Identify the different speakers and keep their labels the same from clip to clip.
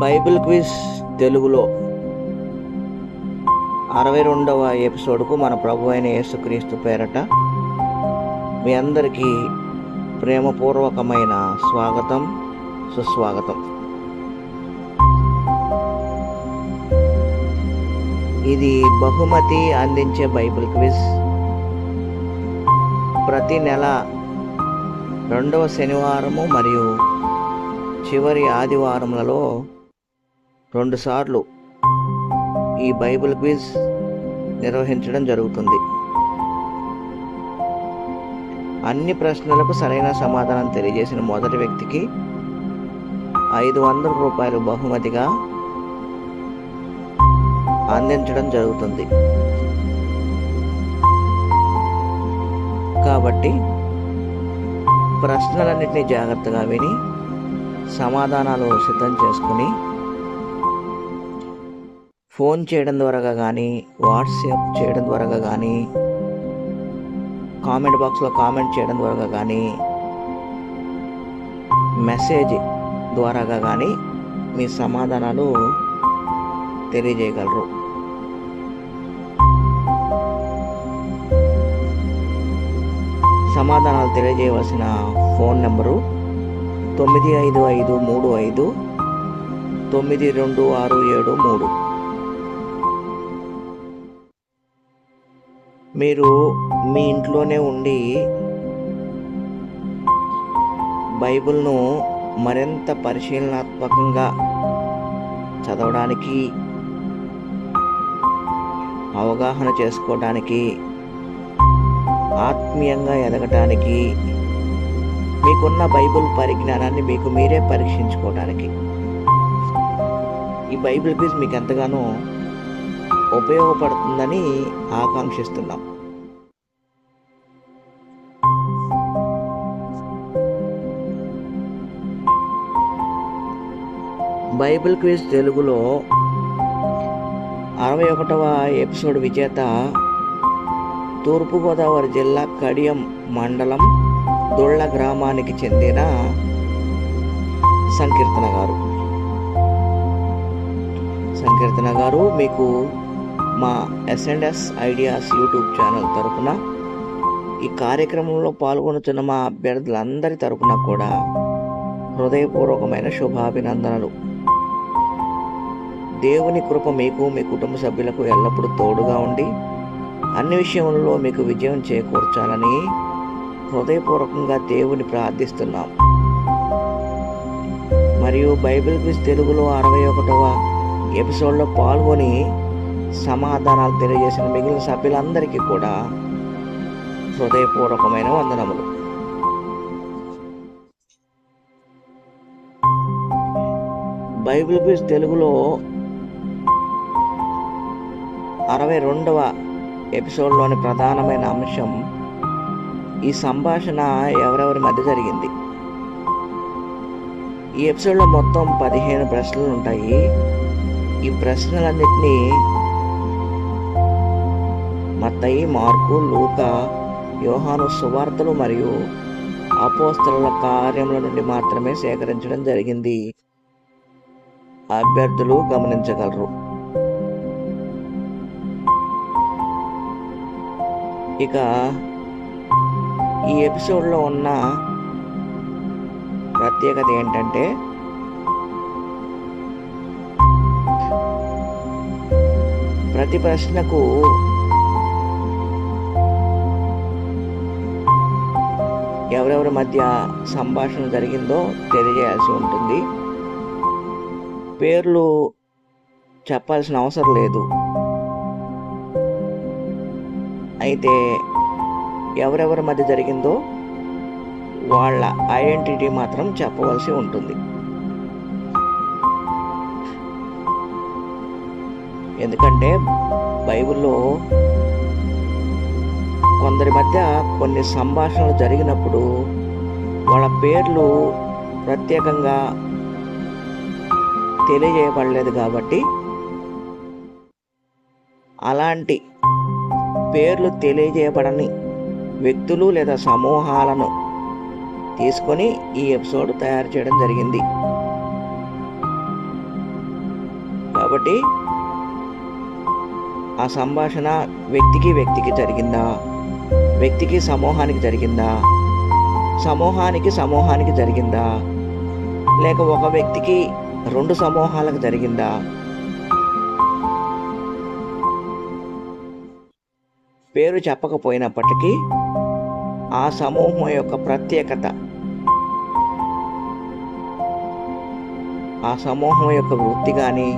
Speaker 1: Bible quiz తెలుగులో 62వ ఎపిసోడ్కు మన ప్రభు అయిన యేసుక్రీస్తు పేరట మీ అందరికీ ప్రేమపూర్వకమైన స్వాగతం, సుస్వాగతం. ఇది బహుమతి అందించే బైబిల్ క్విజ్. ప్రతి నెల 2వ శనివారము మరియు చివరి ఆదివారములలో 2 సార్లు ఈ బైబిల్ క్విజ్ నిర్వహించడం జరుగుతుంది. అన్ని ప్రశ్నలకు సరైన సమాధానం తెలియజేసిన మొదటి వ్యక్తికి 500 రూపాయలు బహుమతిగా అందించడం జరుగుతుంది. కాబట్టి ప్రశ్నలన్నింటినీ జాగ్రత్తగా విని సమాధానాలు సిద్ధం చేసుకుని ఫోన్ చేయడం ద్వారా కానీ, వాట్సాప్ చేయడం ద్వారా కానీ, కామెంట్ బాక్స్లో కామెంట్ చేయడం ద్వారా కానీ, మెసేజ్ ద్వారా కానీ మీ సమాధానాలు తెలియజేయగలరు. సమాధానాలు తెలియజేయవలసిన ఫోన్ నెంబరు 9535592673. మీరు మీ ఇంట్లోనే ఉండి బైబిల్ను మరింత పరిశీలనాత్మకంగా చదవడానికి, అవగాహన చేసుకోవడానికి, ఆత్మీయంగా ఎదగటానికి, మీకున్న బైబిల్ పరిజ్ఞానాన్ని మీకు మీరే పరీక్షించుకోవడానికి ఈ బైబిల్ క్విజ్ మీకు ఎంతగానో ఉపయోగపడుతుందని ఆకాంక్షిస్తున్నాం. బైబిల్ క్విజ్ తెలుగులో 61వ ఎపిసోడ్ విజేత తూర్పుగోదావరి జిల్లా కడియం మండలం దొళ్ళ గ్రామానికి చెందిన సంకీర్తన గారు మీకు మా S&S ఐడియాస్ యూట్యూబ్ ఛానల్ తరపున, ఈ కార్యక్రమంలో పాల్గొనుతున్న మా అభ్యర్థులందరి తరపున కూడా హృదయపూర్వకమైన శుభాభినందనలు. దేవుని కృప మీకు, మీ కుటుంబ సభ్యులకు ఎల్లప్పుడూ తోడుగా ఉండి అన్ని విషయంలో మీకు విజయం చేకూర్చాలని హృదయపూర్వకంగా దేవుని ప్రార్థిస్తున్నాం. మరియు బైబిల్ క్విజ్ తెలుగులో 61వ ఎపిసోడ్లో పాల్గొని సమాధానాలు తెలియజేసిన మిగిలిన సభ్యులందరికీ కూడా హృదయపూర్వకమైన వందనములు. బైబిల్ క్విజ్ తెలుగులో 62వ ఎపిసోడ్లోని ప్రధానమైన అంశం ఈ సంభాషణ ఎవరెవరి మధ్య జరిగింది. ఈ ఎపిసోడ్లో మొత్తం 15 ప్రశ్నలు ఉంటాయి. ఈ ప్రశ్నలన్నింటినీ మత్తయి, మార్కు, లూకా, యోహాను సువార్తలు మరియు అపోస్తలుల కార్యముల నుండి మాత్రమే సేకరించడం జరిగింది. అభ్యర్థులు గమనించగలరు. ఇక ఈ ఎపిసోడ్లో ఉన్న ప్రత్యేకత ఏంటంటే, ప్రతి ప్రశ్నకు ఎవరెవరి మధ్య సంభాషణ జరిగిందో తెలియజేయాల్సి ఉంటుంది. పేర్లు చెప్పాల్సిన అవసరం లేదు. అయితే ఎవరెవరి మధ్య జరిగిందో వాళ్ళ ఐడెంటిటీ మాత్రం చెప్పవలసి ఉంటుంది. ఎందుకంటే బైబిల్లో కొందరి మధ్య కొన్ని సంభాషణలు జరిగినప్పుడు వాళ్ళ పేర్లు ప్రత్యేకంగా తెలియజేయబడలేదు. కాబట్టి అలాంటి పేర్లు తెలియజేయబడని వ్యక్తులు లేదా సమూహాలను తీసుకొని ఈ ఎపిసోడ్ తయారు చేయడం జరిగింది. కాబట్టి ఆ సంభాషణ వ్యక్తికి జరిగిందా, వ్యక్తికి సమూహానికి జరిగిందా, సమూహానికి జరిగిందా, లేక ఒక వ్యక్తికి 2 సమూహాలకు జరిగిందా? పేరు చెప్పకపోయినప్పటికీ ఆ సమూహం యొక్క ప్రత్యేకత, ఆ సమూహం యొక్క వృత్తి కానీ,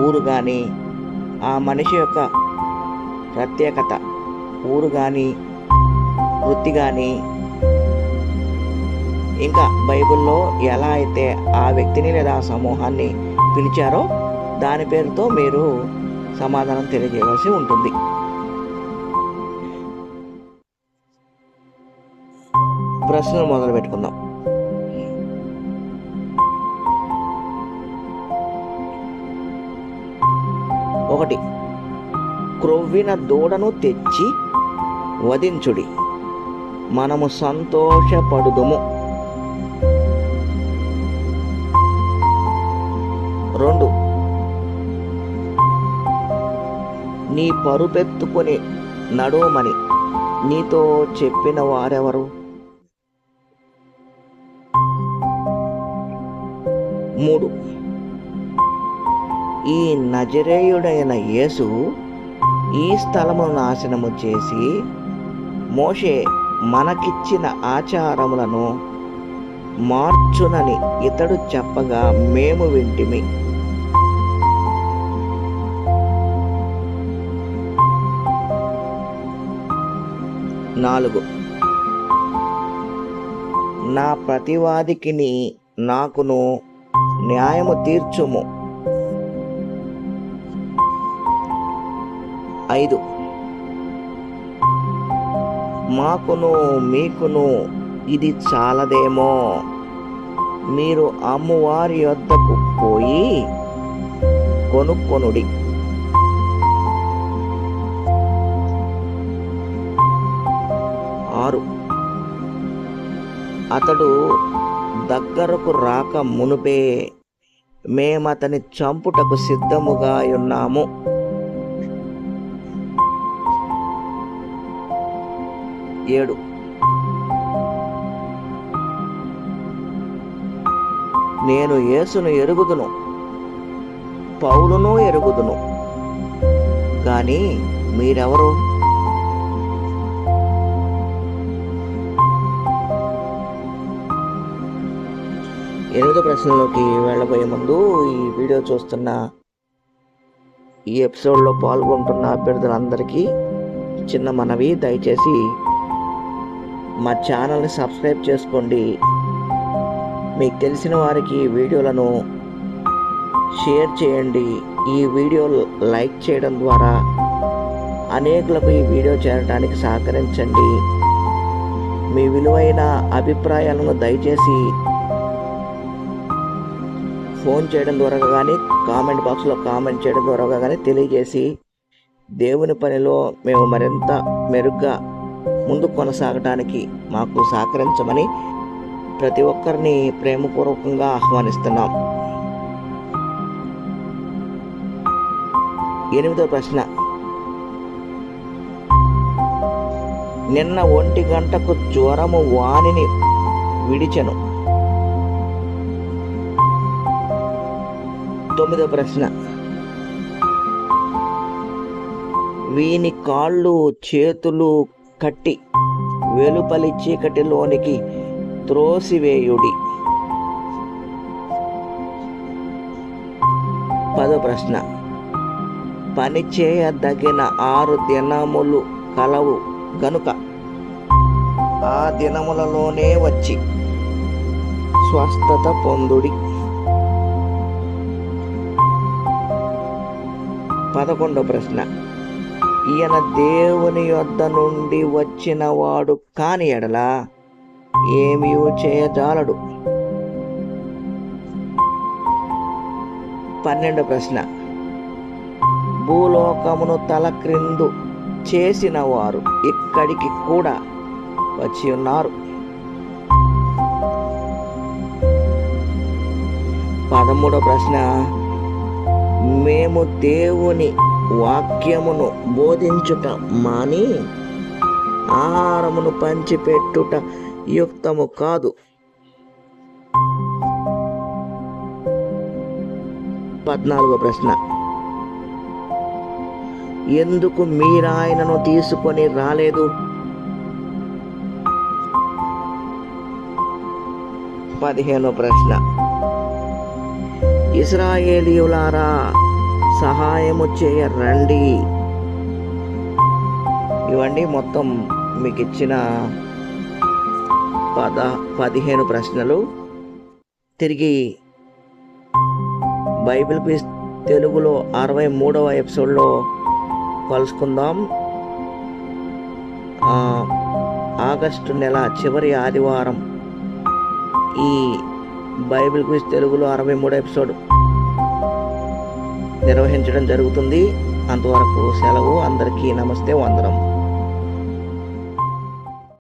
Speaker 1: ఊరు కానీ, ఆ మనిషి యొక్క ప్రత్యేకత, ఊరు కానీ, వృత్తి కానీ, ఇంకా బైబిల్లో ఎలా అయితే ఆ వ్యక్తిని లేదా ఆ సమూహాన్ని పిలిచారో దాని పేరుతో మీరు సమాధానం తెలియజేయవలసి ఉంటుంది. ప్రశ్నలు మొదలు పెట్టుకుందాం. ఒకటి, క్రొవ్విన దూడను తెచ్చి వధించుడి, మనము సంతోషపడుదుము. 2, నీ పరుపెత్తుకొని నడవమని నీతో చెప్పిన వారెవరు? 3, ఈ నజరేయుడైన యేసు ఈ స్థలమును నాశనము చేసి మోషే మనకిచ్చిన ఆచారములను మార్చునని ఇతడు చెప్పగా మేము వింటిమి. 4, నా ప్రతివాదికిని నాకును న్యాయము తీర్చుము. 5, మాకును మీకును ఇది చాలదేమో, మీరు అమ్మువారి యొద్దకు పోయి కొనుక్కొనుడి. 6, అతడు దగ్గరకు రాక మునుపే మేమతని చంపుటకు సిద్ధముగా ఉన్నాము. 7, నేను యేసును ఎరుగుదును, పౌలును ఎరుగుదును, కానీ మీరెవరు? 8వ ప్రశ్నలోకి వెళ్ళబోయే ముందు ఈ వీడియో చూస్తున్న, ఈ ఎపిసోడ్లో పాల్గొంటున్న అభ్యర్థులందరికీ చిన్న మనవి, దయచేసి మా ఛానల్ని సబ్స్క్రైబ్ చేసుకోండి. మీకు తెలిసిన వారికి వీడియోలను షేర్ చేయండి. ఈ వీడియో లైక్ చేయడం ద్వారా అనేకులకు ఈ వీడియో చేరడానికి సహకరించండి. మీ విలువైన అభిప్రాయాలను దయచేసి ఫోన్ చేయడం ద్వారా కానీ, కామెంట్ బాక్స్లో కామెంట్ చేయడం ద్వారా కానీ తెలియజేసి దేవుని పనిలో మేము మరింత మెరుగ్గా ముందుకు కొనసాగడానికి మాకు సహకరించమని ప్రతి ఒక్కరిని ప్రేమపూర్వకంగా ఆహ్వానిస్తున్నాం. 8వ ప్రశ్న, నిన్న 1 గంటకు జ్వరము వానిని విడిచెను. 9వ ప్రశ్న, వీని కాళ్ళు చేతులు కట్టి వెలుపలి చీకటిలోనికి త్రోసివేయుడి. 10వ ప్రశ్న, పని చేయదగిన 6 దినములు కలవు గనుక ఆ దినములలోనే వచ్చి స్వస్థత పొందుడి. 11వ ప్రశ్న, ఈయన దేవుని యొద్ద నుండి వచ్చిన వాడు కాని ఎడల ఏమీ చేయజాలడు. 12వ ప్రశ్న, భూలోకమును తలక్రిందు చేసిన వారు ఇక్కడికి కూడా వచ్చి ఉన్నారు. 13వ ప్రశ్న, మేము దేవుని వాక్యమును బోధించుట మాని ఆహారమును పంచిపెట్టుట యుక్తము కాదు. 14వ ప్రశ్న, ఎందుకు మీరాయనను తీసుకొని రాలేదు? 15వ ప్రశ్న, ఇశ్రాయేలీయులారా సహాయము చేయరండి. ఇవన్నీ మొత్తం మీకు ఇచ్చిన 15 ప్రశ్నలు. తిరిగి బైబిల్ క్విజ్ తెలుగులో 63వ ఎపిసోడ్లో కలుసుకుందాం. ఆగస్టు నెల చివరి ఆదివారం ఈ బైబిల్ క్విజ్ తెలుగులో 63వ ఎపిసోడ్ నిర్వహించడం జరుగుతుంది. అంతవరకు సెలవు. అందరికీ నమస్తే, వందనం.